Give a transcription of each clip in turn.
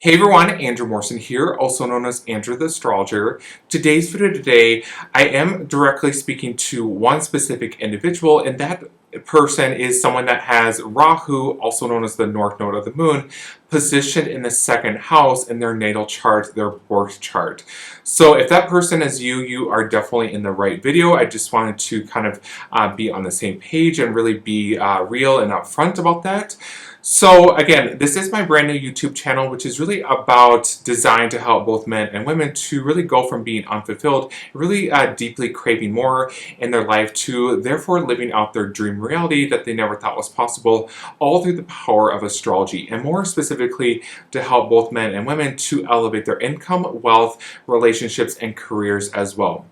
Hey everyone, Andrew Morrison here, also known as Andrew the Astrologer. Today's video today, I am directly speaking to one specific individual, and that person is someone that has Rahu, also known as the North Node of the Moon, positioned in the second house in their natal chart, their birth chart. So if that person is you, you are definitely in the right video. I just wanted to kind of be on the same page and really be real and upfront about that. So again, this is my brand new YouTube channel, which is really about designed to help both men and women to really go from being unfulfilled, really deeply craving more in their life, to therefore living out their dream reality that they never thought was possible, all through the power of astrology, and more specifically to help both men and women to elevate their income, wealth, relationships, and careers as well.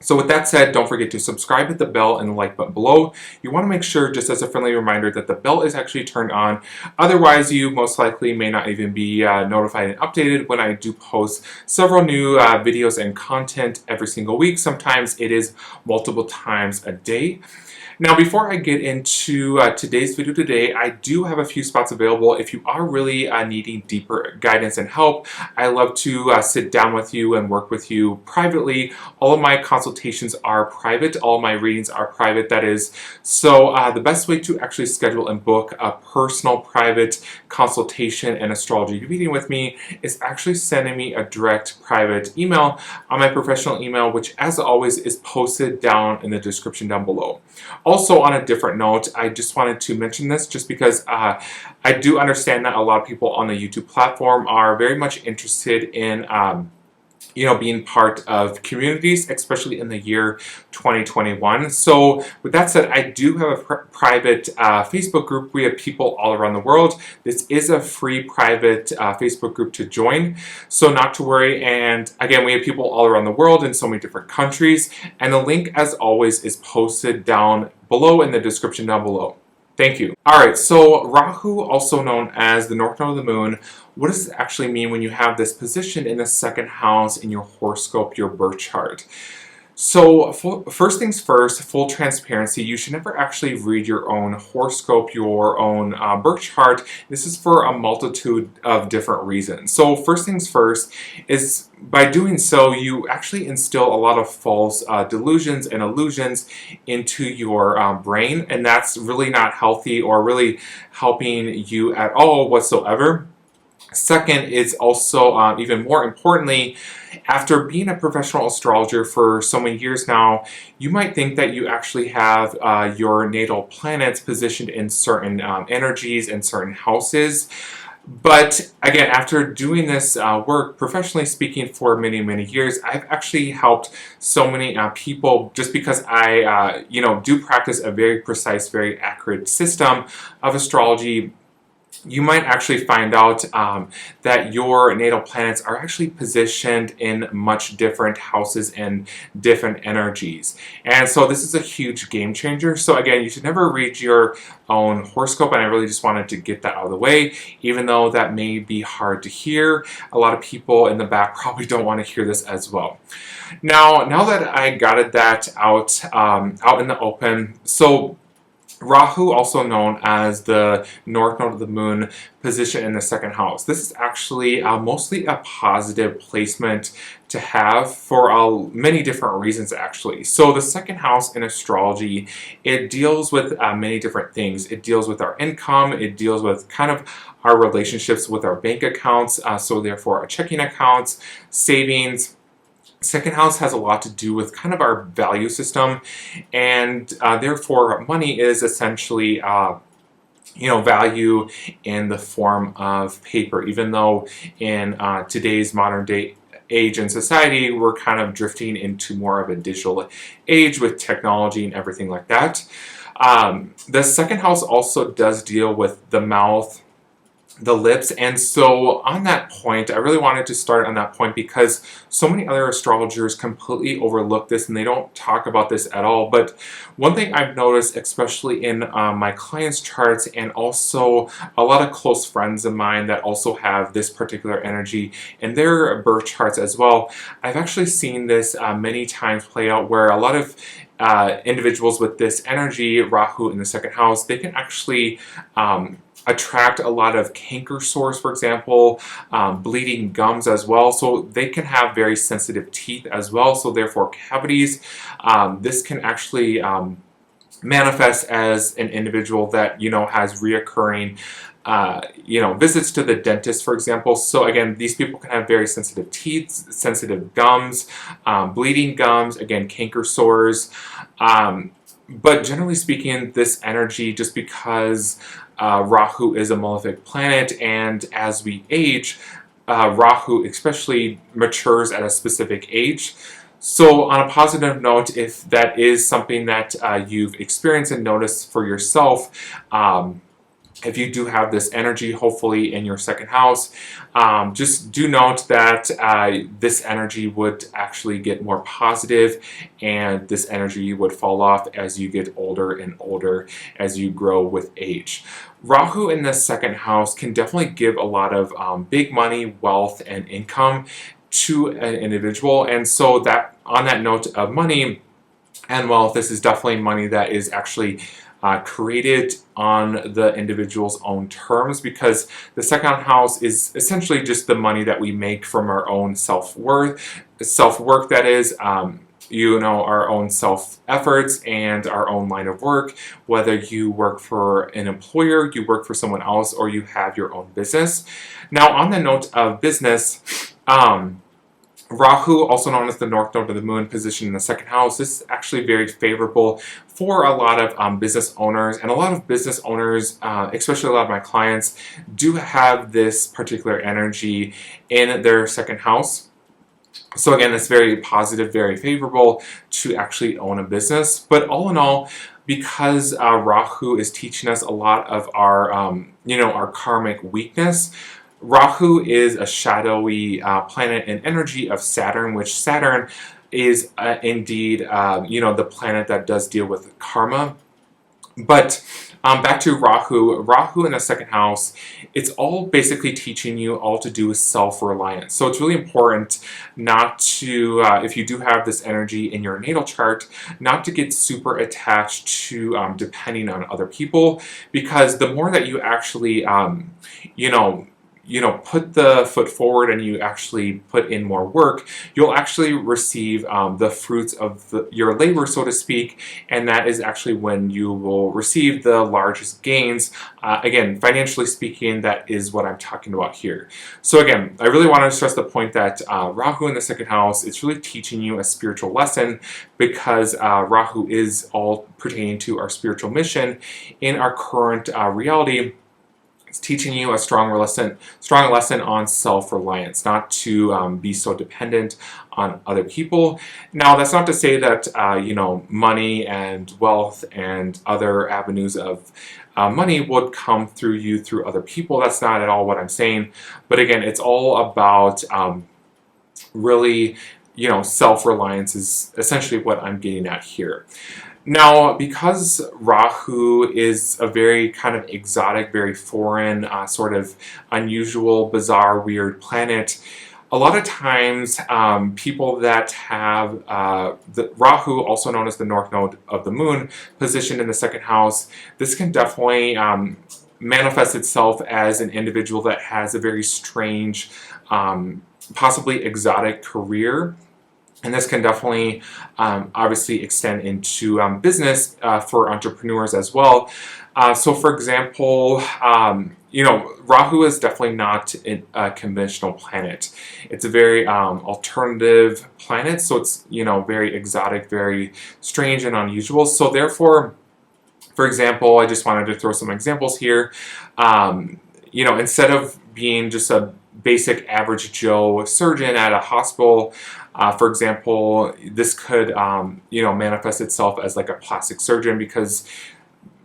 So with that said, don't forget to subscribe, hit the bell and the like button below. You want to make sure, just as a friendly reminder, that the bell is actually turned on. Otherwise, you most likely may not even be notified and updated when I do post several new videos and content every single week. Sometimes it is multiple times a day. Now, before I get into today's video today, I do have a few spots available. If you are really needing deeper guidance and help, I love to sit down with you and work with you privately. All of my consultations are private. All of my readings are private, that is. So the best way to actually schedule and book a personal private consultation and astrology reading with me is actually sending me a direct private email on my professional email, which as always is posted down in the description down below. Also, on a different note, I just wanted to mention this just because I do understand that a lot of people on the YouTube platform are very much interested in being part of communities, especially in the year 2021. So with that said, I do have a private Facebook group. We have people all around the world. This is a free private Facebook group to join, so not to worry. And again, we have people all around the world in so many different countries. And the link, as always, is posted down below in the description down below. Thank you. Alright, so Rahu, also known as the North Node of the Moon, what does it actually mean when you have this position in the second house in your horoscope, your birth chart? So first things first, full transparency, you should never actually read your own horoscope, your own birth chart. This is for a multitude of different reasons. So first things first is by doing so, you actually instill a lot of false delusions and illusions into your brain, and that's really not healthy or really helping you at all whatsoever. Second is also, even more importantly, after being a professional astrologer for so many years now, you might think that you actually have your natal planets positioned in certain energies and certain houses. But again, after doing this work, professionally speaking, for many, many years, I've actually helped so many people just because I, do practice a very precise, very accurate system of astrology. You might actually find out that your natal planets are actually positioned in much different houses and different energies. And so this is a huge game changer. So again, you should never read your own horoscope, and I really just wanted to get that out of the way, even though that may be hard to hear. A lot of people in the back probably don't want to hear this as well. Now that I got that out in the open, so Rahu, also known as the North Node of the Moon, position in the second house. This is actually mostly a positive placement to have for many different reasons, actually. So the second house in astrology, it deals with many different things. It deals with our income. It deals with kind of our relationships with our bank accounts, so therefore our checking accounts, savings. Second house has a lot to do with kind of our value system, and therefore money is essentially value in the form of paper, even though in today's modern day age and society, we're kind of drifting into more of a digital age with technology and everything like that. The second house also does deal with the mouth, the lips, and so on that point, I really wanted to start on that point because so many other astrologers completely overlook this and they don't talk about this at all. But one thing I've noticed, especially in my clients' charts, and also a lot of close friends of mine that also have this particular energy in their birth charts as well, I've actually seen this many times play out where a lot of individuals with this energy, Rahu in the second house, they can actually attract a lot of canker sores, for example, bleeding gums as well. So they can have very sensitive teeth as well. So therefore cavities. This can actually manifest as an individual that, has reoccurring visits to the dentist, for example. So again, these people can have very sensitive teeth, sensitive gums, bleeding gums, again, canker sores. But generally speaking, this energy, just because Rahu is a malefic planet, and as we age, Rahu especially matures at a specific age. So on a positive note, if that is something that you've experienced and noticed for yourself, if you do have this energy, hopefully in your second house, just do note that this energy would actually get more positive, and this energy would fall off as you get older and older, as you grow with age. Rahu in the second house can definitely give a lot of big money, wealth, and income to an individual. And so that, on that note of money and wealth, this is definitely money that is actually created on the individual's own terms, because the second house is essentially just the money that we make from our own self-work, that is, our own self-efforts and our own line of work, whether you work for an employer, you work for someone else, or you have your own business. Now, on the note of business, Rahu, also known as the North Node of the Moon, positioned in the second house. This is actually very favorable for a lot of business owners, and a lot of business owners, especially a lot of my clients, do have this particular energy in their second house. So again, it's very positive, very favorable to actually own a business. But all in all, because Rahu is teaching us a lot of our, our karmic weakness, Rahu is a shadowy planet and energy of Saturn, which Saturn is indeed, the planet that does deal with karma. But back to Rahu in the second house, it's all basically teaching you all to do with self-reliance. So it's really important not to, if you do have this energy in your natal chart, not to get super attached to depending on other people, because the more that you actually, put the foot forward and you actually put in more work, you'll actually receive the fruits of your labor, so to speak, and that is actually when you will receive the largest gains. Again, financially speaking, that is what I'm talking about here. So again, I really want to stress the point that Rahu in the second house, it's really teaching you a spiritual lesson, because Rahu is all pertaining to our spiritual mission in our current reality. It's teaching you a strong lesson on self-reliance, not to be so dependent on other people. Now, that's not to say that money and wealth and other avenues of money would come through you through other people. That's not at all what I'm saying. But again, it's all about really, self-reliance is essentially what I'm getting at here. Now, because Rahu is a very kind of exotic, very foreign, sort of unusual, bizarre, weird planet, a lot of times people that have the Rahu, also known as the North Node of the Moon, positioned in the second house, this can definitely manifest itself as an individual that has a very strange, possibly exotic career. And this can definitely, obviously, extend into business for entrepreneurs as well. So, for example, Rahu is definitely not a conventional planet. It's a very alternative planet, so it's, very exotic, very strange and unusual. So, therefore, for example, I just wanted to throw some examples here. Instead of being just a basic average Joe surgeon at a hospital, for example, this could, manifest itself as like a plastic surgeon, because,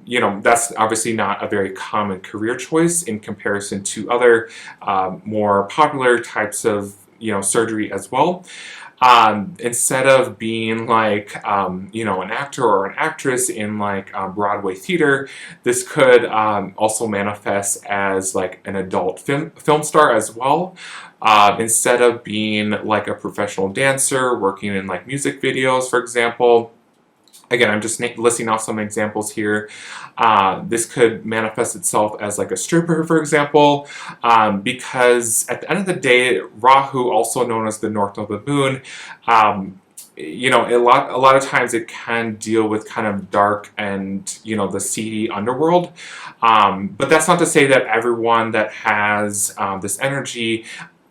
that's obviously not a very common career choice in comparison to other more popular types of, surgery as well. Instead of being like, an actor or an actress in like Broadway theater, this could also manifest as like an adult film star as well. Instead of being like a professional dancer working in like music videos, for example, Again, I'm just listing off some examples here. This could manifest itself as like a stripper, for example, because at the end of the day, Rahu, also known as the north node of the moon, you know, a lot of times it can deal with kind of dark and, you know, the seedy underworld. But that's not to say that everyone that has this energy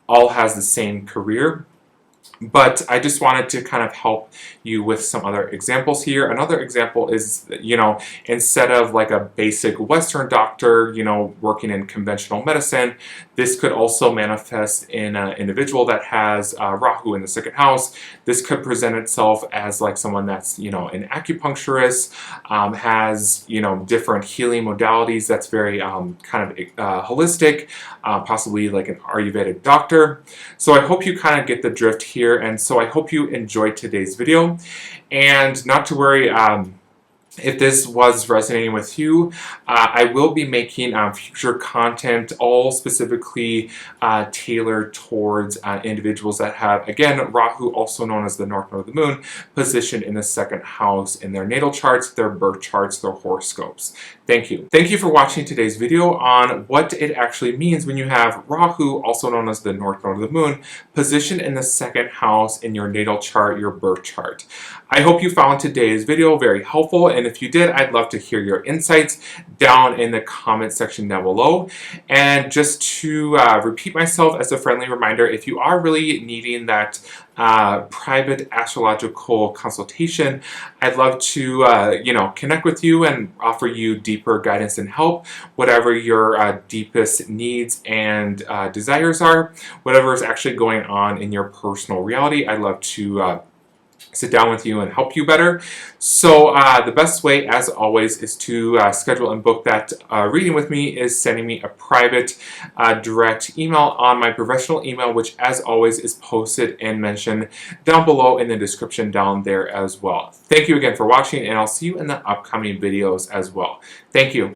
all has the same career. But I just wanted to kind of help you with some other examples here. Another example is, you know, instead of like a basic Western doctor, you know, working in conventional medicine, this could also manifest in an individual that has Rahu in the second house. This could present itself as like someone that's, you know, an acupuncturist, has, you know, different healing modalities that's very kind of holistic, possibly like an Ayurvedic doctor. So I hope you kind of get the drift here. And so I hope you enjoyed today's video, and not to worry, if this was resonating with you, I will be making future content all specifically tailored towards individuals that have, again, Rahu, also known as the north node of the moon, positioned in the second house in their natal charts, their birth charts, their horoscopes. Thank you. Thank you for watching today's video on what it actually means when you have Rahu, also known as the north node of the moon, positioned in the second house in your natal chart, your birth chart. I hope you found today's video very helpful, and if you did, I'd love to hear your insights down in the comment section down below. And just to repeat myself as a friendly reminder, if you are really needing that private astrological consultation, I'd love to you know, connect with you and offer you deeper guidance and help, whatever your deepest needs and desires are, whatever is actually going on in your personal reality. I'd love to sit down with you and help you better. So the best way, as always, is to schedule and book that reading with me is sending me a private direct email on my professional email, which as always is posted and mentioned down below in the description down there as well. Thank you again for watching, and I'll see you in the upcoming videos as well. Thank you.